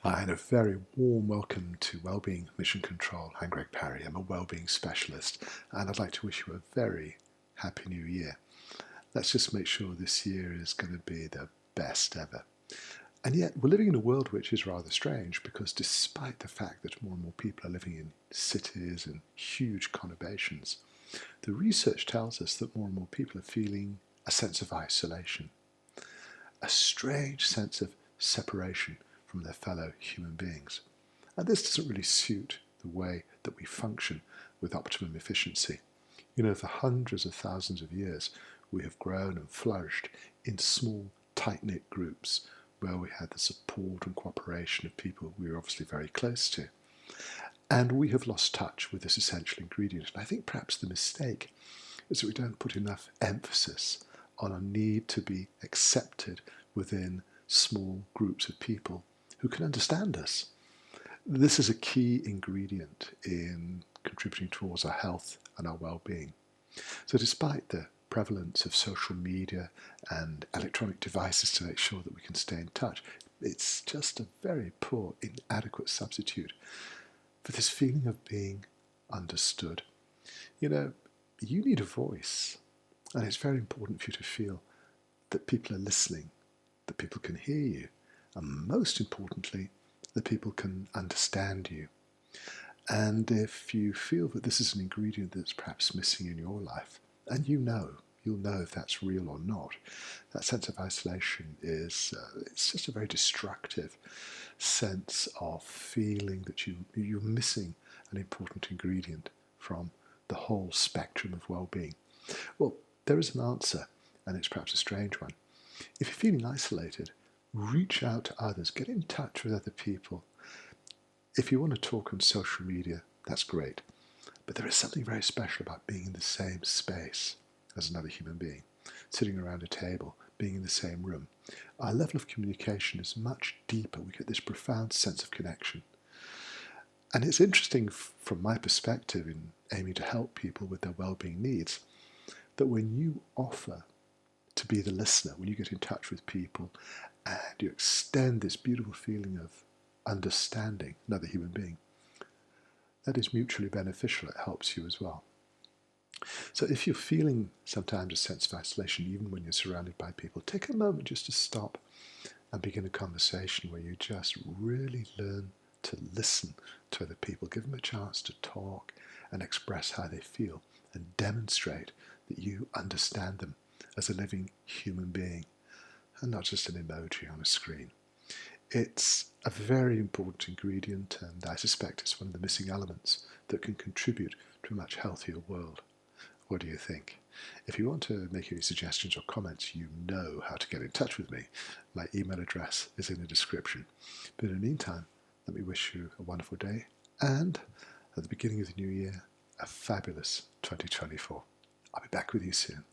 Hi, and a very warm welcome to Wellbeing Mission Control. I'm Greg Parry. I'm a wellbeing specialist, and I'd like to wish you a very happy new year. Let's just make sure this year is going to be the best ever. And yet, we're living in a world which is rather strange because despite the fact that more and more people are living in cities and huge conurbations, the research tells us that more and more people are feeling a sense of isolation, a strange sense of separation from their fellow human beings. And this doesn't really suit the way that we function with optimum efficiency. You know, for hundreds of thousands of years, we have grown and flourished in small, tight-knit groups where we had the support and cooperation of people we were obviously very close to. And we have lost touch with this essential ingredient. And I think perhaps the mistake is that we don't put enough emphasis on our need to be accepted within small groups of people who can understand us. This is a key ingredient in contributing towards our health and our well-being. So despite the prevalence of social media and electronic devices to make sure that we can stay in touch, it's just a very poor, inadequate substitute for this feeling of being understood. You know, you need a voice, and it's very important for you to feel that people are listening, that people can hear you, and most importantly, that people can understand you. And if you feel that this is an ingredient that's perhaps missing in your life, and you'll know if that's real or not, that sense of isolation is it's just a very destructive sense of feeling that you're missing an important ingredient from the whole spectrum of well-being. Well, there is an answer, and it's perhaps a strange one. If you're feeling isolated, reach out to others, get in touch with other people. If you want to talk on social media, that's great. But there is something very special about being in the same space as another human being, sitting around a table, being in the same room. Our level of communication is much deeper. We get this profound sense of connection. And it's interesting from my perspective in aiming to help people with their well-being needs, that when you offer to be the listener, when you get in touch with people and you extend this beautiful feeling of understanding another human being, that is mutually beneficial. It helps you as well. So if you're feeling sometimes a sense of isolation, even when you're surrounded by people, take a moment just to stop and begin a conversation where you just really learn to listen to other people, give them a chance to talk and express how they feel and demonstrate that you understand them as a living human being and not just an emoji on a screen. It's a very important ingredient, and I suspect it's one of the missing elements that can contribute to a much healthier world. What do you think? If you want to make any suggestions or comments, you know how to get in touch with me. My email address is in the description. But in the meantime, let me wish you a wonderful day and, at the beginning of the new year, a fabulous 2024. I'll be back with you soon.